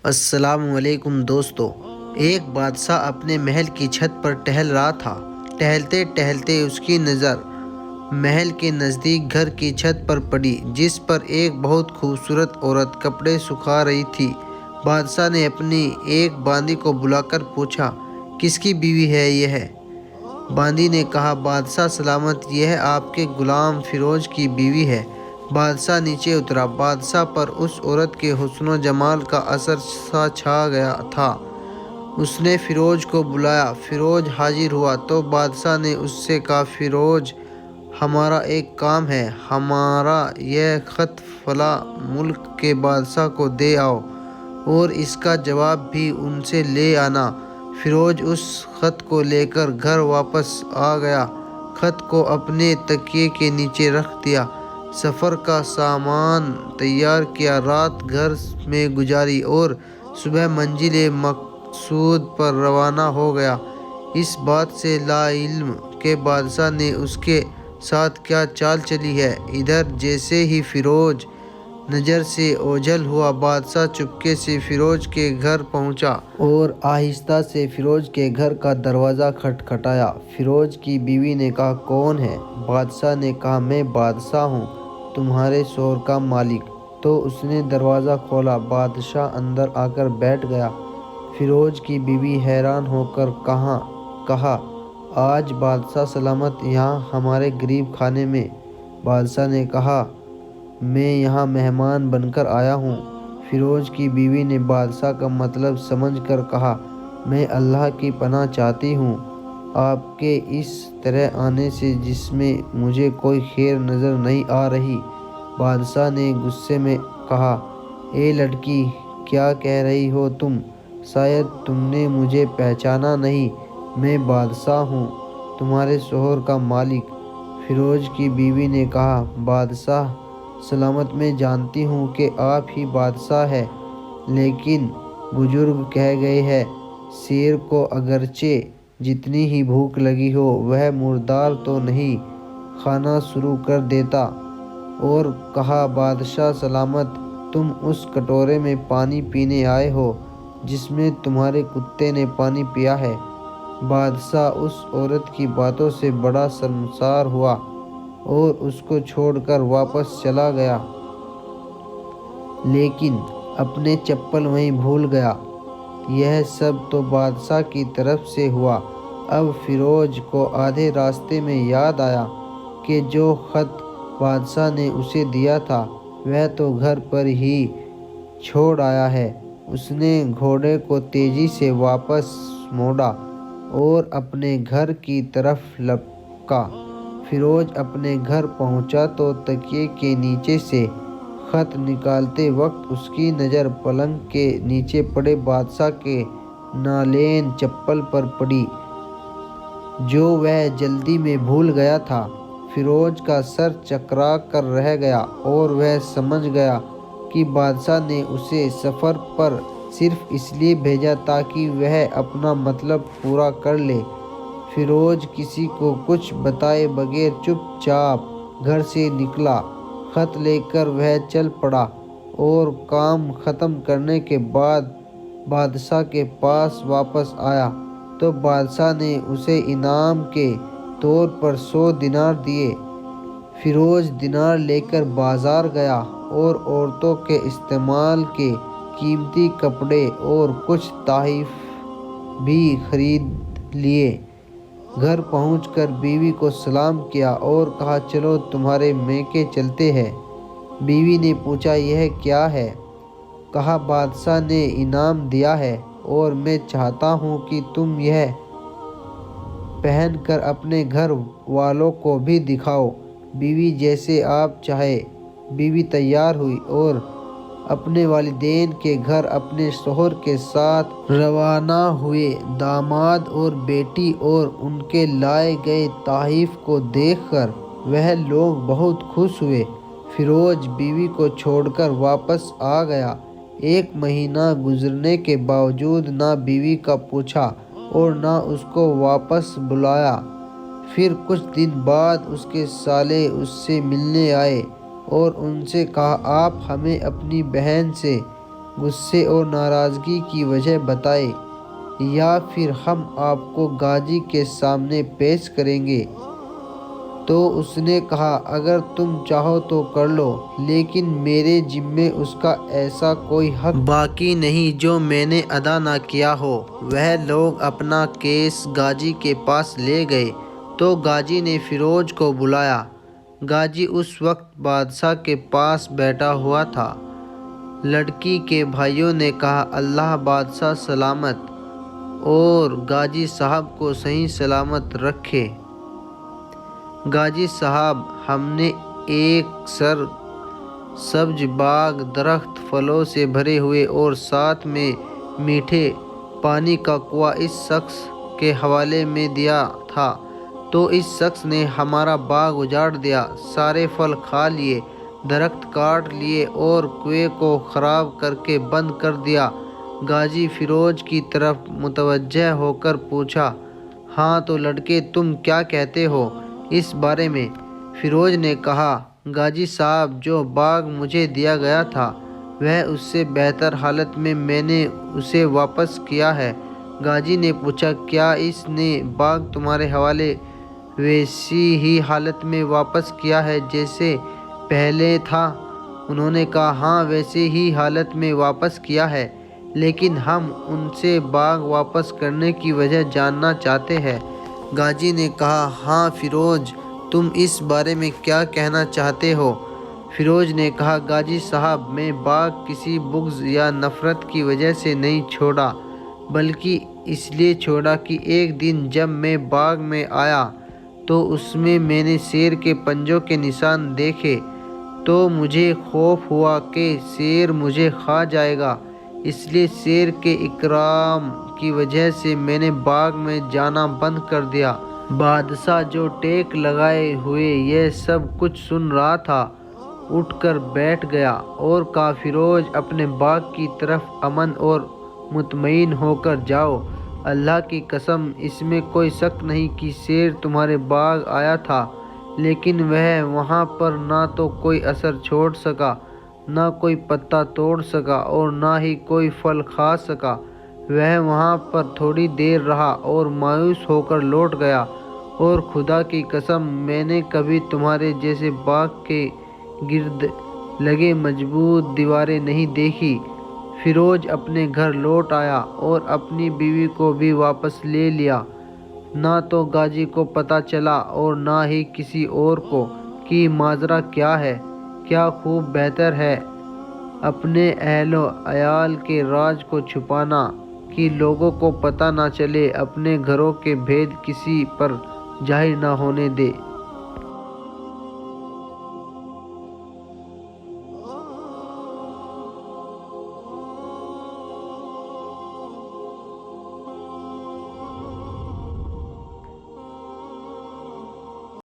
السلام علیکم دوستو۔ ایک بادشاہ اپنے محل کی چھت پر ٹہل رہا تھا۔ ٹہلتے ٹہلتے اس کی نظر محل کے نزدیک گھر کی چھت پر پڑی، جس پر ایک بہت خوبصورت عورت کپڑے سکھا رہی تھی۔ بادشاہ نے اپنی ایک باندی کو بلا کر پوچھا، کس کی بیوی ہے یہ؟ باندی نے کہا، بادشاہ سلامت، یہ آپ کے غلام فیروز کی بیوی ہے۔ بادشاہ نیچے اترا۔ بادشاہ پر اس عورت کے حسن و جمال کا اثر سا چھا گیا تھا۔ اس نے فیروز کو بلایا۔ فیروز حاضر ہوا تو بادشاہ نے اس سے کہا، فیروز، ہمارا ایک کام ہے۔ ہمارا یہ خط فلاں ملک کے بادشاہ کو دے آؤ اور اس کا جواب بھی ان سے لے آنا۔ فیروز اس خط کو لے کر گھر واپس آ گیا۔ خط کو اپنے تکیے کے نیچے رکھ دیا۔ سفر کا سامان تیار کیا، رات گھر میں گزاری اور صبح منزل مقصود پر روانہ ہو گیا۔ اس بات سے لا علم کہ بادشاہ نے اس کے ساتھ کیا چال چلی ہے۔ ادھر جیسے ہی فیروز نظر سے اوجھل ہوا، بادشاہ چپکے سے فیروز کے گھر پہنچا اور آہستہ سے فیروز کے گھر کا دروازہ کھٹکھٹایا۔ فیروز کی بیوی نے کہا، کون ہے؟ بادشاہ نے کہا، میں بادشاہ ہوں، تمہارے شوہر کا مالک۔ تو اس نے دروازہ کھولا۔ بادشاہ اندر آ کر بیٹھ گیا۔ فیروز کی بیوی حیران ہو کر کہا، آج بادشاہ سلامت یہاں ہمارے غریب خانے میں؟ بادشاہ نے کہا، میں یہاں مہمان بن کر آیا ہوں۔ فیروز کی بیوی نے بادشاہ کا مطلب سمجھ کر کہا، میں اللہ کی پناہ چاہتی ہوں آپ کے اس طرح آنے سے، جس میں مجھے کوئی خیر نظر نہیں آ رہی۔ بادشاہ نے غصے میں کہا، اے لڑکی، کیا کہہ رہی ہو تم؟ شاید تم نے مجھے پہچانا نہیں۔ میں بادشاہ ہوں، تمہارے شوہر کا مالک۔ فیروز کی بیوی نے کہا، بادشاہ سلامت، میں جانتی ہوں کہ آپ ہی بادشاہ ہیں، لیکن بزرگ کہہ گئے ہیں، شیر کو اگرچہ جتنی ہی بھوک لگی ہو، وہ مردار تو نہیں کھانا شروع کر دیتا۔ اور کہا، بادشاہ سلامت، تم اس کٹورے میں پانی پینے آئے ہو جس میں تمہارے کتے نے پانی پیا ہے۔ بادشاہ اس عورت کی باتوں سے بڑا شرمسار ہوا اور اس کو چھوڑ کر واپس چلا گیا، لیکن اپنے چپل وہیں بھول گیا۔ یہ سب تو بادشاہ کی طرف سے ہوا۔ اب فیروز کو آدھے راستے میں یاد آیا کہ جو خط بادشاہ نے اسے دیا تھا، وہ تو گھر پر ہی چھوڑ آیا ہے۔ اس نے گھوڑے کو تیزی سے واپس موڑا اور اپنے گھر کی طرف لپکا۔ فیروز اپنے گھر پہنچا تو تکیے کے نیچے سے خط نکالتے وقت اس کی نظر پلنگ کے نیچے پڑے بادشاہ کے نالین چپل پر پڑی، جو وہ جلدی میں بھول گیا تھا۔ فیروز کا سر چکرا کر رہ گیا اور وہ سمجھ گیا کہ بادشاہ نے اسے سفر پر صرف اس لیے بھیجا تاکہ وہ اپنا مطلب پورا کر لے۔ فیروز کسی کو کچھ بتائے بغیر چپ چاپ گھر سے نکلا۔ خط لے کر وہ چل پڑا اور کام ختم کرنے کے بعد بادشاہ کے پاس واپس آیا تو بادشاہ نے اسے انعام کے طور پر 100 دینار دیے۔ فیروز دینار لے کر بازار گیا اور عورتوں کے استعمال کے قیمتی کپڑے اور کچھ تحائف بھی خرید لیے۔ گھر پہنچ کر بیوی کو سلام کیا اور کہا، چلو تمہارے میکے چلتے ہیں۔ بیوی نے پوچھا، یہ کیا ہے؟ کہا، بادشاہ نے انعام دیا ہے اور میں چاہتا ہوں کہ تم یہ پہن کر اپنے گھر والوں کو بھی دکھاؤ۔ بیوی، جیسے آپ چاہیں۔ بیوی تیار ہوئی اور اپنے والدین کے گھر اپنے شوہر کے ساتھ روانہ ہوئے۔ داماد اور بیٹی اور ان کے لائے گئے تحائف کو دیکھ کر وہ لوگ بہت خوش ہوئے۔ فیروز بیوی کو چھوڑ کر واپس آ گیا۔ 1 مہینہ گزرنے کے باوجود نہ بیوی کا پوچھا اور نہ اس کو واپس بلایا۔ پھر کچھ دن بعد اس کے سالے اس سے ملنے آئے اور ان سے کہا، آپ ہمیں اپنی بہن سے غصے اور ناراضگی کی وجہ بتائے، یا پھر ہم آپ کو غازی کے سامنے پیش کریں گے؟ تو اس نے کہا، اگر تم چاہو تو کر لو، لیکن میرے ذمے اس کا ایسا کوئی حق باقی نہیں جو میں نے ادا نہ کیا ہو۔ وہ لوگ اپنا کیس غازی کے پاس لے گئے تو غازی نے فیروز کو بلایا۔ غازی اس وقت بادشاہ کے پاس بیٹھا ہوا تھا۔ لڑکی کے بھائیوں نے کہا، اللہ بادشاہ سلامت اور غازی صاحب کو صحیح سلامت رکھے۔ غازی صاحب، ہم نے ایک سبز باغ، درخت، پھلوں سے بھرے ہوئے اور ساتھ میں میٹھے پانی کا کنواں اس شخص کے حوالے میں دیا تھا، تو اس شخص نے ہمارا باغ اجاڑ دیا، سارے پھل کھا لیے، درخت کاٹ لیے اور کنویں کو خراب کر کے بند کر دیا۔ غازی فیروز کی طرف متوجہ ہو کر پوچھا، ہاں تو لڑکے، تم کیا کہتے ہو اس بارے میں؟ فیروز نے کہا، غازی صاحب، جو باغ مجھے دیا گیا تھا وہ اس سے بہتر حالت میں نے اسے واپس کیا ہے۔ غازی نے پوچھا، کیا اس نے باغ تمہارے حوالے ویسی ہی حالت میں واپس کیا ہے جیسے پہلے تھا؟ انہوں نے کہا، ہاں، ویسے ہی حالت میں واپس کیا ہے، لیکن ہم ان سے باغ واپس کرنے کی وجہ جاننا چاہتے ہیں۔ غازی نے کہا، ہاں فیروز، تم اس بارے میں کیا کہنا چاہتے ہو؟ فیروز نے کہا، غازی صاحب، میں باغ کسی بغض یا نفرت کی وجہ سے نہیں چھوڑا، بلکہ اس لیے چھوڑا کہ ایک دن جب میں باغ میں آیا تو اس میں نے شیر کے پنجوں کے نشان دیکھے، تو مجھے خوف ہوا کہ شیر مجھے کھا جائے گا، اس لیے شیر کے اکرام کی وجہ سے میں نے باغ میں جانا بند کر دیا۔ بادشاہ، جو ٹیک لگائے ہوئے یہ سب کچھ سن رہا تھا، اٹھ کر بیٹھ گیا اور کہا، فیروز، اپنے باغ کی طرف امن اور مطمئن ہو کر جاؤ۔ اللہ کی قسم، اس میں کوئی شک نہیں کہ شیر تمہارے باغ آیا تھا، لیکن وہ وہاں پر نہ تو کوئی اثر چھوڑ سکا، نہ کوئی پتا توڑ سکا اور نہ ہی کوئی پھل کھا سکا۔ وہ وہاں پر تھوڑی دیر رہا اور مایوس ہو کر لوٹ گیا، اور خدا کی قسم، میں نے کبھی تمہارے جیسے باغ کے گرد لگے مضبوط دیواریں نہیں دیکھی۔ فیروز اپنے گھر لوٹ آیا اور اپنی بیوی کو بھی واپس لے لیا۔ نہ تو غازی کو پتہ چلا اور نہ ہی کسی اور کو کہ ماجرا کیا ہے۔ کیا خوب بہتر ہے اپنے اہل و عیال کے راز کو چھپانا کہ لوگوں کو پتہ نہ چلے، اپنے گھروں کے بھید کسی پر ظاہر نہ ہونے دے۔